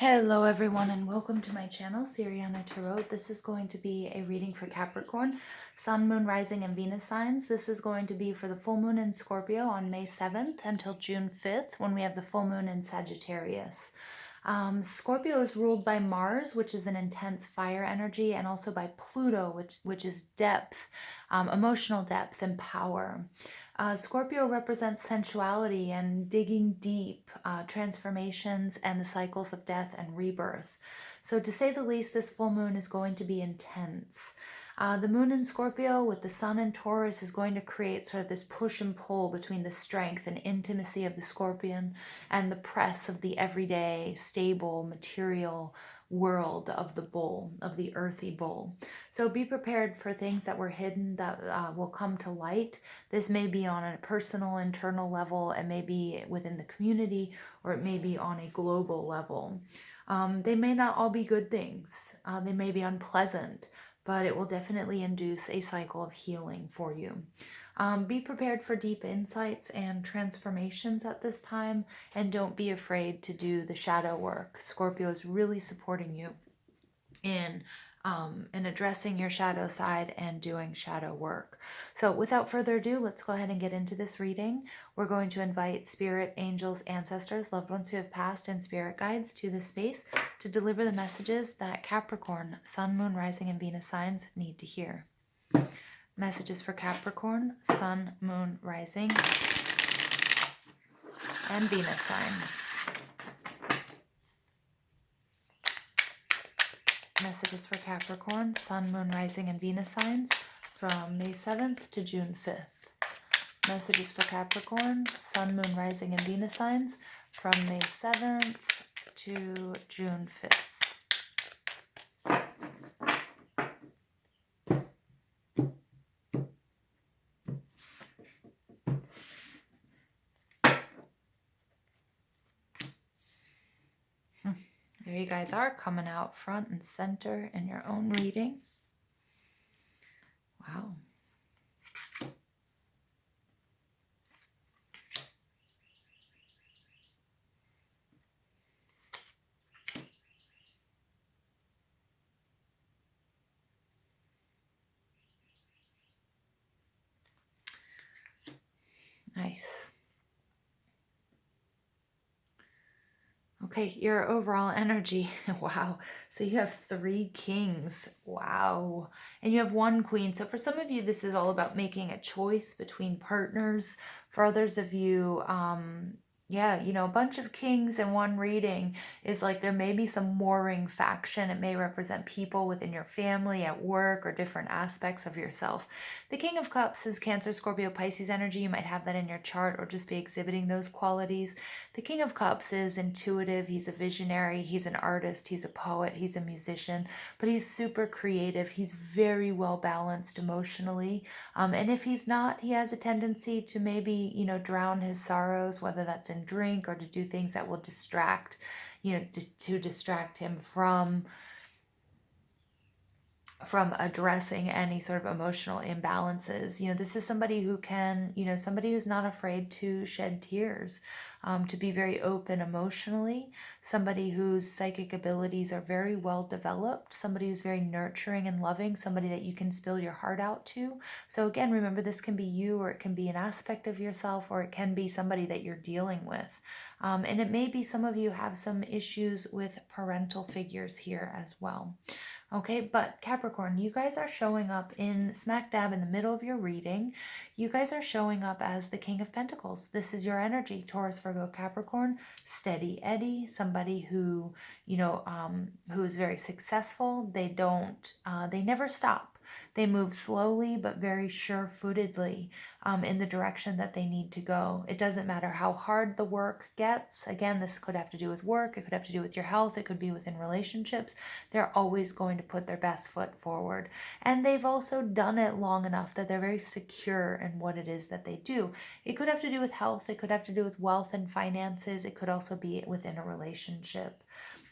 Hello everyone and welcome to my channel, Siriana Tarot. This is going to be a reading for Capricorn, Sun, Moon, Rising, and Venus signs. This is going to be for the full moon in Scorpio on May 7th until June 5th when we have the full moon in Sagittarius. Scorpio is ruled by Mars, which is an intense fire energy, and also by Pluto, which is depth, emotional depth and power. Scorpio represents sensuality and digging deep, transformations and the cycles of death and rebirth. So to say the least, this full moon is going to be intense. The moon in Scorpio with the sun in Taurus is going to create sort of this push and pull between the strength and intimacy of the Scorpion and the press of the everyday, stable, material world of the bull, of the earthy bull. So be prepared for things that were hidden that will come to light. This may be on a personal, internal level, it may be within the community, or it may be on a global level. They may not all be good things. They may be unpleasant, but it will definitely induce a cycle of healing for you. Be prepared for deep insights and transformations at this time, and don't be afraid to do the shadow work. Scorpio is really supporting you in addressing your shadow side and doing shadow work. So without further ado, let's go ahead and get into this reading. We're going to invite spirit, angels, ancestors, loved ones who have passed, and spirit guides to this space to deliver the messages that Capricorn, Sun, Moon, Rising, and Venus signs need to hear. Messages for Capricorn, Sun, Moon, Rising, and Venus signs. Messages for Capricorn, Sun, Moon, Rising, and Venus signs from May 7th to June 5th. Messages for Capricorn, Sun, Moon, Rising, and Venus signs from May 7th to June 5th. There you guys are, coming out front and center in your own reading. Wow. Nice. Okay, your overall energy, wow. So you have 3 kings, wow. And you have 1 queen. So for some of you, this is all about making a choice between partners. For others of you, yeah, you know, a bunch of kings in one reading is like there may be some warring faction. It may represent people within your family, at work, or different aspects of yourself. The King of Cups is Cancer, Scorpio, Pisces energy. You might have that in your chart or just be exhibiting those qualities. The King of Cups is intuitive. He's a visionary. He's an artist. He's a poet. He's a musician, but he's super creative. He's very well balanced emotionally. And if he's not, he has a tendency to maybe, you know, drown his sorrows, whether that's in drink or to do things that will distract, you know, to distract him from addressing any sort of emotional imbalances. You know, this is somebody who can, you know, somebody who's not afraid to shed tears, to be very open emotionally, somebody whose psychic abilities are very well developed, somebody who's very nurturing and loving, somebody that you can spill your heart out to. So again, remember, this can be you, or it can be an aspect of yourself, or it can be somebody that you're dealing with. And it may be some of you have some issues with parental figures here as well. Okay, but Capricorn, you guys are showing up in smack dab in the middle of your reading. You guys are showing up as the King of Pentacles. This is your energy, Taurus, Virgo, Capricorn, steady Eddie, somebody who, you know, who is very successful. They never stop. They move slowly but very sure-footedly in the direction that they need to go. It doesn't matter how hard the work gets. Again, this could have to do with work. It could have to do with your health. It could be within relationships. They're always going to put their best foot forward. And they've also done it long enough that they're very secure in what it is that they do. It could have to do with health. It could have to do with wealth and finances. It could also be within a relationship.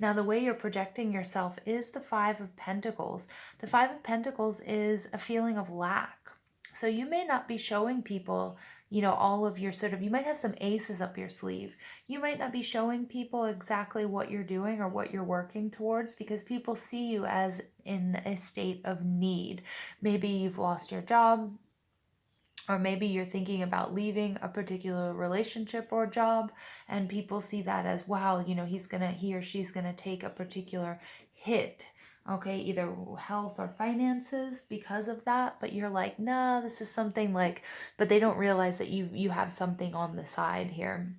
Now, the way you're projecting yourself is the 5 of Pentacles. The 5 of Pentacles is a feeling of lack. So you may not be showing people you know, all of your sort of, you might have some aces up your sleeve. You might not be showing people exactly what you're doing or what you're working towards, because people see you as in a state of need. Maybe you've lost your job, or maybe you're thinking about leaving a particular relationship or job, and people see that as, wow, you know, he or she's gonna take a particular hit, okay, either health or finances because of that. But you're like, nah, this is something like, but they don't realize that you have something on the side here.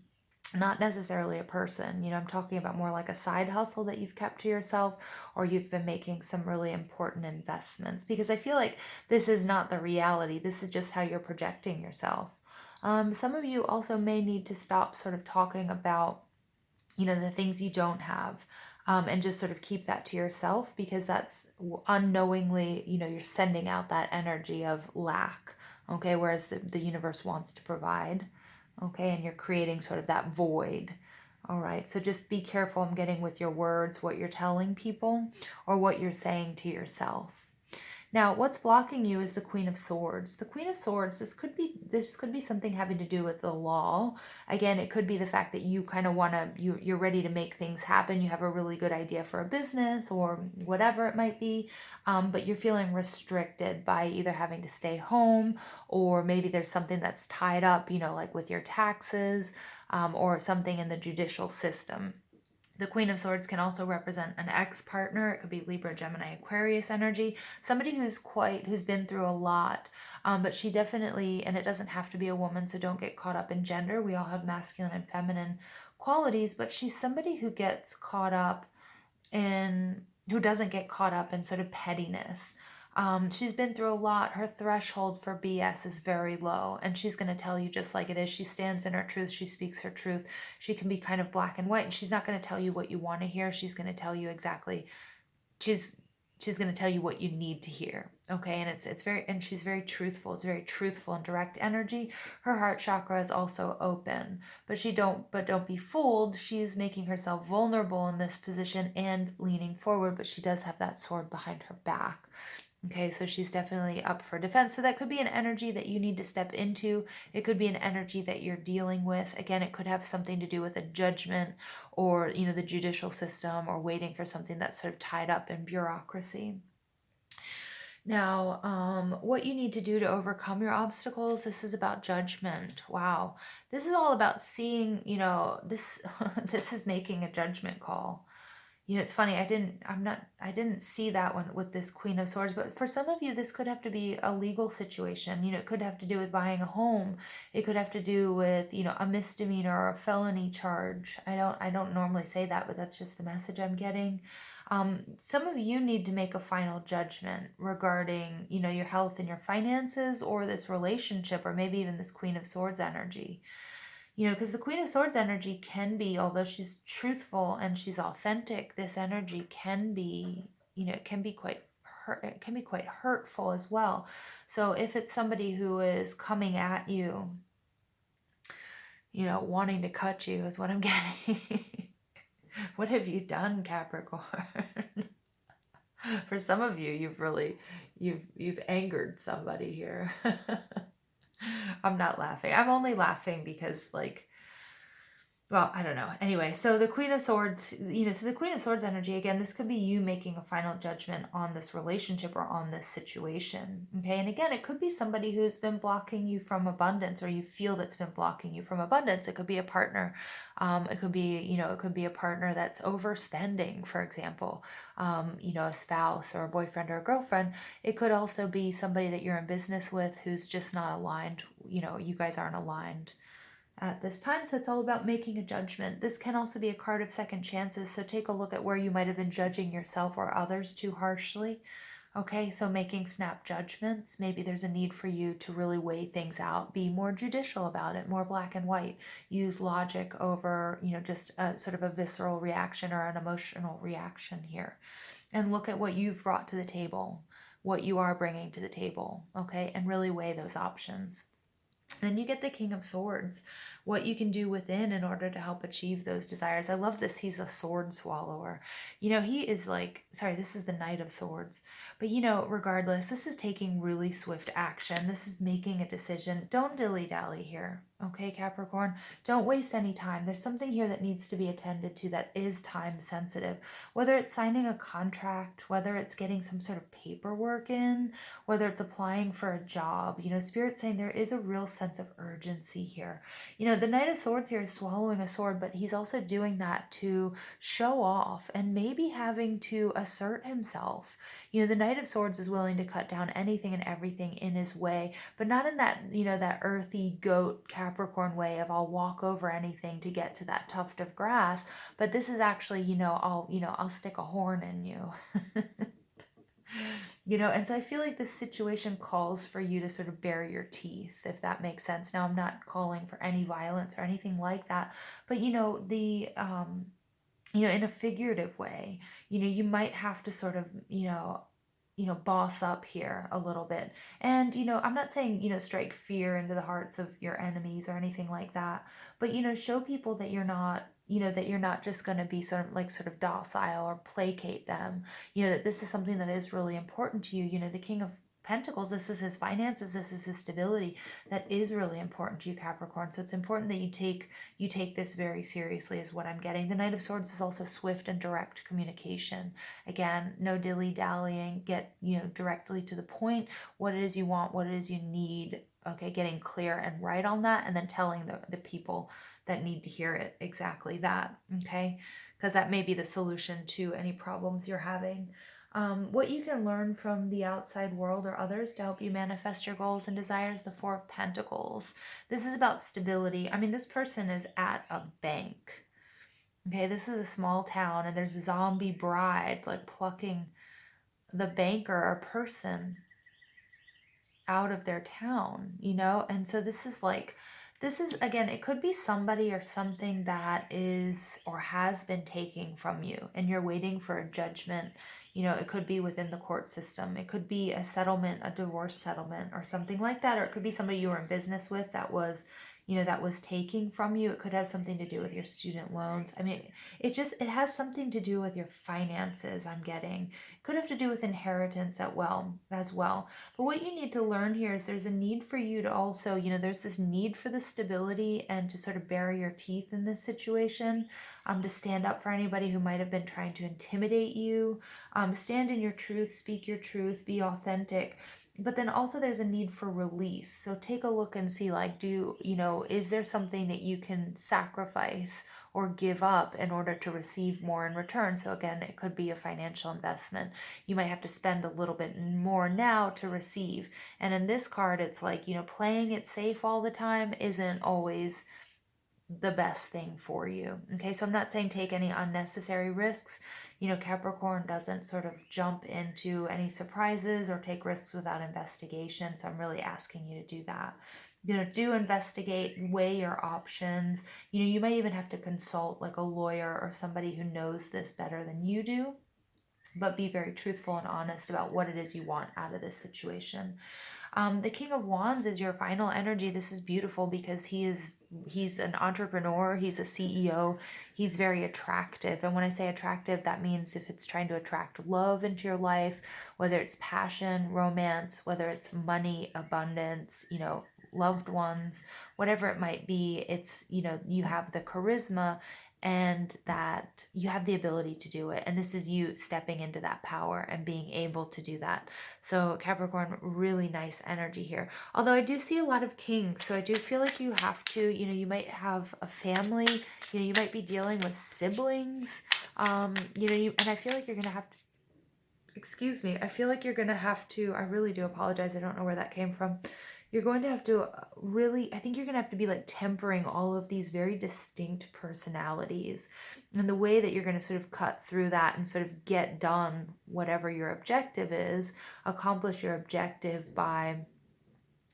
Not necessarily a person, you know, I'm talking about more like a side hustle that you've kept to yourself, or you've been making some really important investments, because I feel like this is not the reality. This is just how you're projecting yourself. Some of you also may need to stop sort of talking about, you know, the things you don't have, and just sort of keep that to yourself, because that's unknowingly, you know, you're sending out that energy of lack, okay, whereas the universe wants to provide, okay, and you're creating sort of that void. All right, so just be careful, I'm getting, with your words, what you're telling people or what you're saying to yourself. Now, what's blocking you is the Queen of Swords. The Queen of Swords, this could be something having to do with the law. Again, it could be the fact that you kind of want to, you're ready to make things happen. You have a really good idea for a business or whatever it might be, but you're feeling restricted by either having to stay home, or maybe there's something that's tied up, you know, like with your taxes, or something in the judicial system. The Queen of Swords can also represent an ex-partner. It could be Libra, Gemini, Aquarius energy. Somebody who's been through a lot. But she definitely, and it doesn't have to be a woman, so don't get caught up in gender. We all have masculine and feminine qualities, but she's somebody who gets caught up in, who doesn't get caught up in sort of pettiness. She's been through a lot. Her threshold for BS is very low, and she's going to tell you just like it is. She stands in her truth. She speaks her truth. She can be kind of black and white, and she's not going to tell you what you want to hear. She's going to tell you exactly. She's going to tell you what you need to hear. Okay, and it's very, and she's very truthful. It's very truthful and direct energy. Her heart chakra is also open, but don't be fooled. She's making herself vulnerable in this position and leaning forward, but she does have that sword behind her back. Okay, so she's definitely up for defense. So that could be an energy that you need to step into. It could be an energy that you're dealing with. Again, it could have something to do with a judgment, or, you know, the judicial system, or waiting for something that's sort of tied up in bureaucracy. Now, what you need to do to overcome your obstacles, this is about judgment. Wow. This is all about seeing, you know, this this is making a judgment call. You know, it's funny, I didn't see that one with this Queen of Swords, but for some of you, this could have to be a legal situation. You know, it could have to do with buying a home. It could have to do with, you know, a misdemeanor or a felony charge. I don't normally say that, but that's just the message I'm getting. Some of you need to make a final judgment regarding, you know, your health and your finances, or this relationship, or maybe even this Queen of Swords energy. You know, because the Queen of Swords energy can be, although she's truthful and she's authentic, this energy can be, you know, it can be quite hurtful as well. So if it's somebody who is coming at you, you know, wanting to cut you, is what I'm getting. What have you done, Capricorn? For some of you, you've angered somebody here. I'm not laughing. I'm only laughing because, like, well, I don't know. Anyway, so the Queen of Swords, you know, so the Queen of Swords energy, again, this could be you making a final judgment on this relationship or on this situation. Okay. And again, it could be somebody who's been blocking you from abundance, or you feel that's been blocking you from abundance. It could be a partner. It could be, you know, it could be a partner that's overspending, for example, you know, a spouse or a boyfriend or a girlfriend. It could also be somebody that you're in business with who's just not aligned. You know, you guys aren't aligned at this time. So it's all about making a judgment. This can also be a card of second chances. So take a look at where you might have been judging yourself or others too harshly. Okay, so making snap judgments. Maybe there's a need for you to really weigh things out, be more judicial about it, more black and white. Use logic over, you know, just a sort of a visceral reaction or an emotional reaction here. And look at what you've brought to the table, what you are bringing to the table, okay, and really weigh those options. Then you get the King of Swords, what you can do within in order to help achieve those desires. I love this. He's a sword swallower. You know, he is like, sorry, this is the Knight of Swords. But, you know, regardless, this is taking really swift action. This is making a decision. Don't dilly-dally here. Okay, Capricorn? Don't waste any time. There's something here that needs to be attended to that is time sensitive. Whether it's signing a contract, whether it's getting some sort of paperwork in, whether it's applying for a job. You know, Spirit's saying there is a real sense of urgency here. You know, the Knight of Swords here is swallowing a sword, but he's also doing that to show off and maybe having to assert himself. You know, the Knight of Swords is willing to cut down anything and everything in his way, but not in that, you know, that earthy goat Capricorn way of I'll walk over anything to get to that tuft of grass. But this is actually, I'll stick a horn in you. You know, and so I feel like this situation calls for you to sort of bare your teeth, if that makes sense. Now, I'm not calling for any violence or anything like that, but you know, in a figurative way, you know, you might have to sort of, boss up here a little bit. And, you know, I'm not saying, you know, strike fear into the hearts of your enemies or anything like that, but, you know, show people that you're not, that you're not just going to be sort of docile or placate them, you know, that this is something that is really important to you. You know, the King of Pentacles, this is his finances, this is his stability, that is really important to you, Capricorn. So it's important that you take this very seriously, is what I'm getting. The Knight of Swords is also swift and direct communication. Again, no dilly-dallying, get, you know, directly to the point, what it is you want, what it is you need, okay, getting clear and right on that, and then telling the people that need to hear it exactly that, okay, because that may be the solution to any problems you're having. What you can learn from the outside world or others to help you manifest your goals and desires, the Four of Pentacles. This is about stability. I mean, this person is at a bank. Okay, this is a small town and there's a zombie bride like plucking the banker or person out of their town, you know? And so this is again, it could be somebody or something that is or has been taking from you and you're waiting for a judgment. You know, it could be within the court system. It could be a settlement, a divorce settlement or something like that. Or it could be somebody you were in business with that was, that was taking from you. It could have something to do with your student loans. I mean, it has something to do with your finances, I'm getting. It could have to do with inheritance as well. But what you need to learn here is there's a need for you to also, there's this need for the stability and to sort of bury your teeth in this situation, to stand up for anybody who might have been trying to intimidate you, stand in your truth, speak your truth, be authentic. But then also there's a need for release. So take a look and see, like, is there something that you can sacrifice or give up in order to receive more in return? So again, it could be a financial investment. You might have to spend a little bit more now to receive. And in this card, it's like, playing it safe all the time isn't always the best thing for you. Okay, so I'm not saying take any unnecessary risks. Capricorn doesn't sort of jump into any surprises or take risks without investigation. So I'm really asking you to do that. Do investigate, weigh your options. You might even have to consult like a lawyer or somebody who knows this better than you do, but be very truthful and honest about what it is you want out of this situation. The King of Wands is your final energy. This is beautiful because he's an entrepreneur, he's a CEO, he's very attractive. And when I say attractive, that means if it's trying to attract love into your life, whether it's passion, romance, whether it's money, abundance, loved ones, whatever it might be, it's, you have the charisma and that you have the ability to do it. And this is you stepping into that power and being able to do that. So Capricorn, really nice energy here. Although I do see a lot of kings. So I do feel like you have to, you might have a family, you might be dealing with siblings, and I feel like you're going to have to, excuse me, I feel like you're going to have to, I really do apologize. I don't know where that came from. You're going to have to I think you're going to have to be like tempering all of these very distinct personalities. And the way that you're going to sort of cut through that and sort of get done whatever your objective is, accomplish your objective by,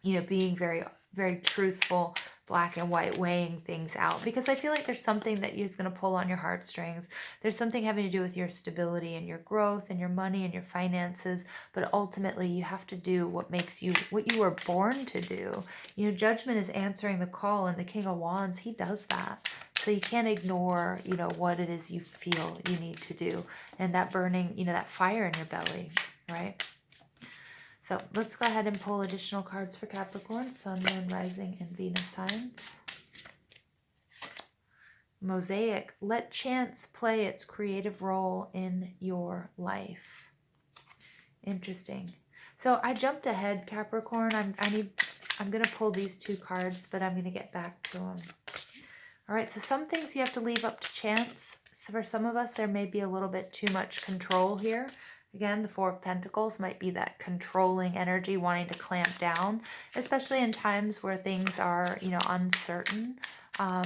being very very truthful, black and white, weighing things out, because I feel like there's something that is going to pull on your heartstrings. There's something having to do with your stability and your growth and your money and your finances, but ultimately you have to do what makes you, what you were born to do. You know, Judgment is answering the call, and the King of Wands, he does that. So you can't ignore, you know, what it is you feel you need to do, and that burning, you know, that fire in your belly, right? So let's go ahead and pull additional cards for Capricorn, Sun, Moon, Rising, and Venus signs. Mosaic, let chance play its creative role in your life. Interesting. So I jumped ahead, Capricorn. I'm going to pull these two cards, but I'm going to get back to them. All right, so some things you have to leave up to chance. So for some of us, there may be a little bit too much control here. Again, the Four of Pentacles might be that controlling energy, wanting to clamp down, especially in times where things are, you know, uncertain.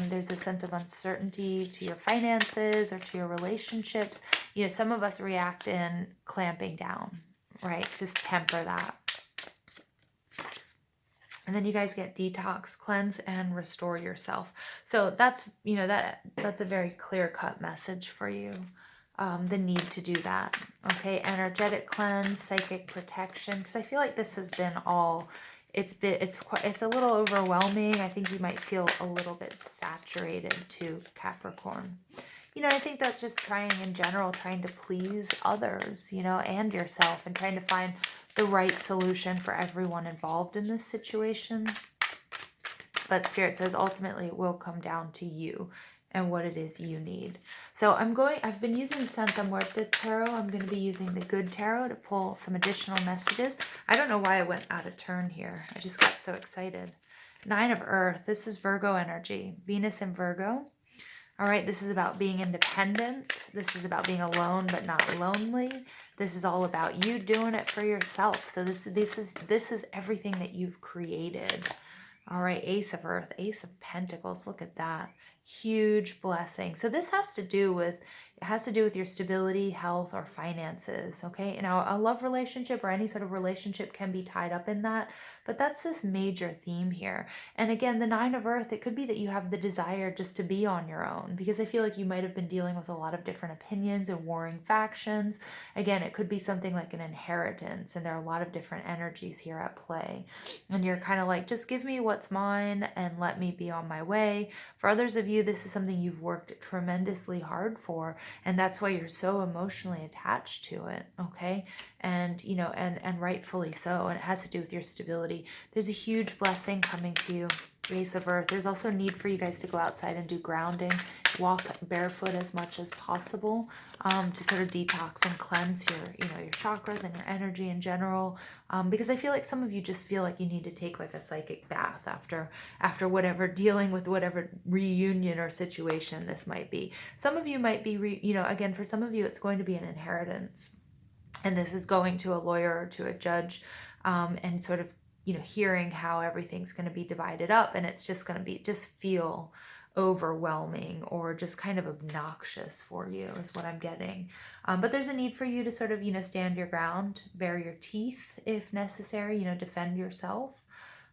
There's a sense of uncertainty to your finances or to your relationships. You know, some of us react in clamping down, right? Just temper that. And then you guys get detox, cleanse, and restore yourself. So that's, you know, that's a very clear-cut message for you. The need to do that. Okay, energetic cleanse, psychic protection, because I feel like this has been all, it's a little overwhelming. I think you might feel a little bit saturated too, Capricorn. You know, I think that's just trying in general, trying to please others, you know, and yourself, and trying to find the right solution for everyone involved in this situation. But Spirit says ultimately it will come down to you and what it is you need. So I've been using Santa Muerte Tarot. I'm going to be using the Good Tarot to pull some additional messages. I don't know why I went out of turn here. I just got so excited. Nine of Earth. This is Virgo energy. Venus in Virgo. All right, this is about being independent. This is about being alone but not lonely. This is all about you doing it for yourself. So this is everything that you've created. All right, Ace of Earth, Ace of Pentacles. Look at that. Huge blessing. So this has to do with your stability, health, or finances, okay? Now, a love relationship or any sort of relationship can be tied up in that, but that's this major theme here. And again, the Nine of Earth, it could be that you have the desire just to be on your own, because I feel like you might have been dealing with a lot of different opinions and warring factions. Again, it could be something like an inheritance, and there are a lot of different energies here at play. And you're kind of like, just give me what's mine and let me be on my way. For others of you, this is something you've worked tremendously hard for, and that's why you're so emotionally attached to it, okay? And, you know, and rightfully so, and it has to do with your stability. There's a huge blessing coming to you, Ace of Earth. There's also a need for you guys to go outside and do grounding, walk barefoot as much as possible, to sort of detox and cleanse your chakras and your energy in general. Because I feel like some of you just feel like you need to take like a psychic bath after whatever, dealing with whatever reunion or situation this might be. Some of you might be, again, for some of you, it's going to be an inheritance. And this is going to a lawyer or to a judge, and sort of, hearing how everything's going to be divided up. And it's just going to feel overwhelming or just kind of obnoxious for you is what I'm getting. But there's a need for you to sort of, stand your ground, bare your teeth if necessary, defend yourself.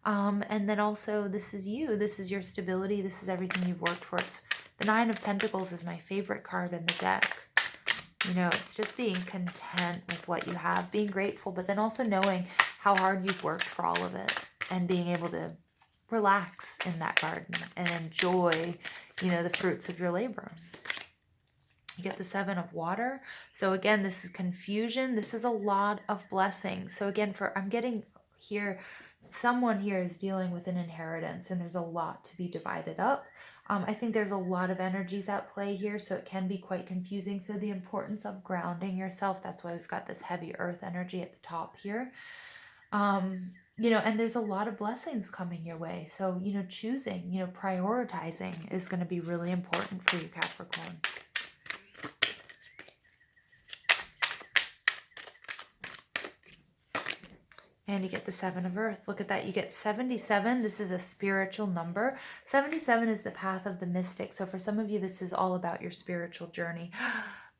And then also this is you, this is your stability. This is everything you've worked for. The Nine of Pentacles is my favorite card in the deck. It's just being content with what you have, being grateful, but then also knowing how hard you've worked for all of it and being able to relax in that garden and enjoy, the fruits of your labor. You get the Seven of Water. So again, this is confusion. This is a lot of blessings. So again, I'm getting here, someone here is dealing with an inheritance and there's a lot to be divided up. I think there's a lot of energies at play here, so it can be quite confusing. So the importance of grounding yourself, that's why we've got this heavy earth energy at the top here. And there's a lot of blessings coming your way. So, choosing, prioritizing is going to be really important for you, Capricorn. And you get the Seven of Earth. Look at that. You get 77. This is a spiritual number. 77 is the path of the mystic. So for some of you, this is all about your spiritual journey.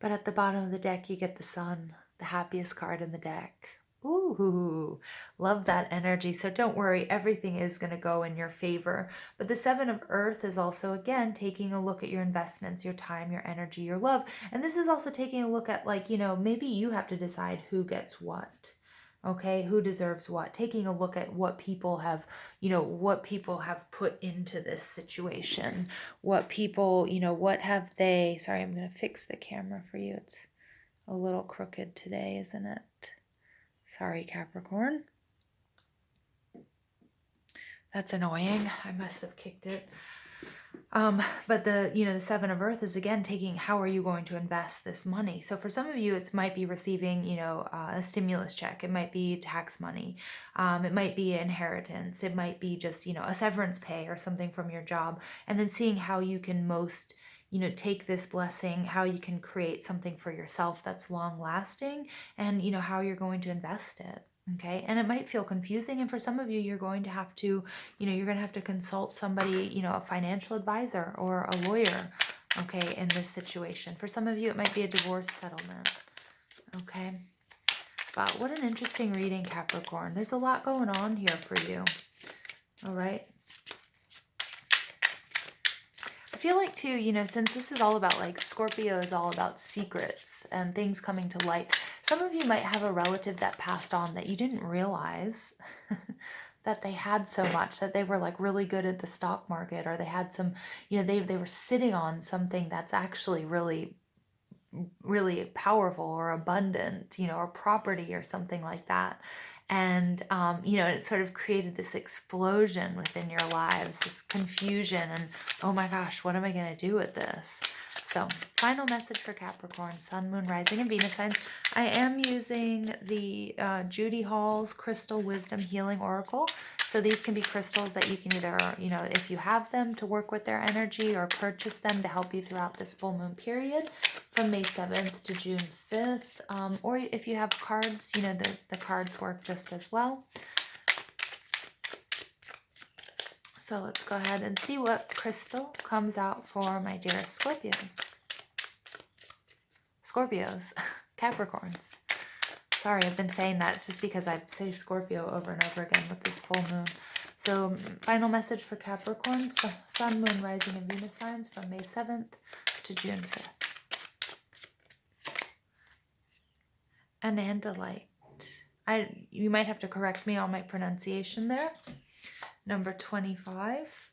But at the bottom of the deck, you get the Sun, the happiest card in the deck. Ooh, love that energy. So don't worry, everything is going to go in your favor. But the Seven of Earth is also, again, taking a look at your investments, your time, your energy, your love. And this is also taking a look at, like, maybe you have to decide who gets what. Okay, who deserves what? Taking a look at what people have, what people have put into this situation. What people, what have they... Sorry, I'm going to fix the camera for you. It's a little crooked today, isn't it? Sorry, Capricorn. That's annoying. I must have kicked it. But the Seven of Earth is, again, taking, how are you going to invest this money? So for some of you, it might be receiving, a stimulus check. It might be tax money. It might be inheritance. It might be just, a severance pay or something from your job. And then seeing how you can most, take this blessing, how you can create something for yourself that's long lasting, and, how you're going to invest it. Okay. And it might feel confusing. And for some of you, you're going to have to, you're going to have to consult somebody, a financial advisor or a lawyer, okay, in this situation. For some of you, it might be a divorce settlement, okay? But what an interesting reading, Capricorn. There's a lot going on here for you, all right? I feel like, too, since this is all about, like, Scorpio is all about secrets and things coming to light, some of you might have a relative that passed on that you didn't realize that they had so much, that they were, like, really good at the stock market, or they had some, they were sitting on something that's actually really, really powerful or abundant, or property or something like that. And, it sort of created this explosion within your lives, this confusion, and, oh my gosh, what am I going to do with this? So, final message for Capricorn, Sun, Moon, Rising, and Venus signs. I am using the Judy Hall's Crystal Wisdom Healing Oracle. So these can be crystals that you can either, if you have them, to work with their energy, or purchase them to help you throughout this full moon period from May 7th to June 5th. Or if you have cards, the cards work just as well. So let's go ahead and see what crystal comes out for my dearest Scorpios, Capricorns. Sorry, I've been saying that. It's just because I say Scorpio over and over again with this full moon. So, final message for Capricorn, Sun, Moon, Rising, and Venus signs from May 7th to June 5th. Anandalite. You might have to correct me on my pronunciation there. Number 25.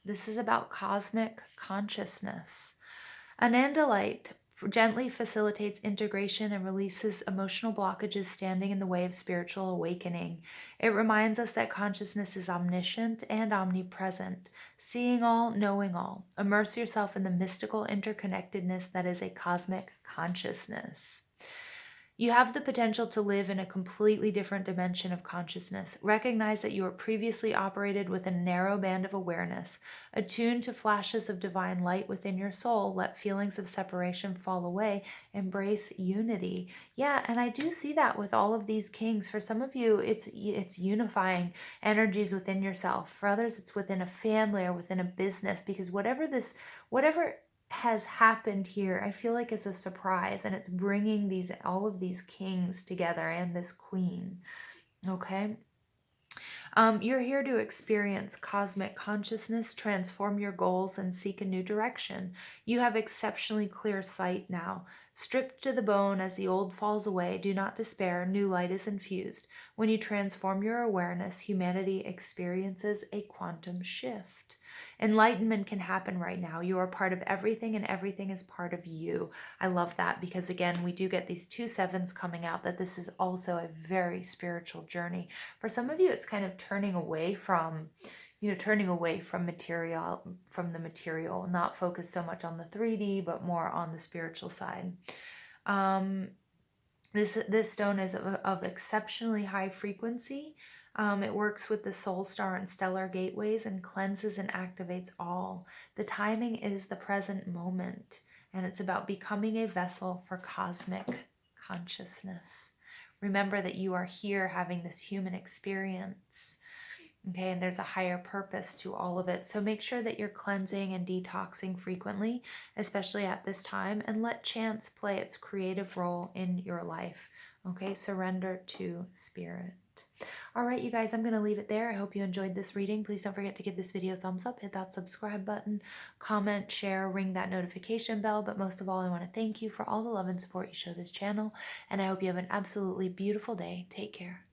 This is about cosmic consciousness. Anandalite gently facilitates integration and releases emotional blockages standing in the way of spiritual awakening. It reminds us that consciousness is omniscient and omnipresent, seeing all, knowing all. Immerse yourself in the mystical interconnectedness that is a cosmic consciousness. You have the potential to live in a completely different dimension of consciousness. Recognize that you were previously operated with a narrow band of awareness. Attuned to flashes of divine light within your soul. Let feelings of separation fall away. Embrace unity. Yeah, and I do see that with all of these kings. For some of you, it's unifying energies within yourself. For others, it's within a family or within a business. Because whatever has happened here, I feel like is a surprise, and it's bringing all of these kings together and this queen. Okay. You're here to experience cosmic consciousness, transform your goals, and seek a new direction. You have exceptionally clear sight now. Stripped to the bone as the old falls away, do not despair, new light is infused. When you transform your awareness, humanity experiences a quantum shift. Enlightenment can happen right now. You are part of everything, and everything is part of you. I love that, because again, we do get these 2 sevens coming out, that this is also a very spiritual journey. For some of you, it's kind of turning away from the material, not focused so much on the 3D, but more on the spiritual side. This stone is of exceptionally high frequency. It works with the soul star and stellar gateways and cleanses and activates all. The timing is the present moment, and it's about becoming a vessel for cosmic consciousness. Remember that you are here having this human experience. Okay, and there's a higher purpose to all of it. So make sure that you're cleansing and detoxing frequently, especially at this time, and let chance play its creative role in your life. Okay, surrender to spirit. All right, you guys, I'm going to leave it there. I hope you enjoyed this reading. Please don't forget to give this video a thumbs up, hit that subscribe button, comment, share, ring that notification bell. But most of all, I want to thank you for all the love and support you show this channel. And I hope you have an absolutely beautiful day. Take care.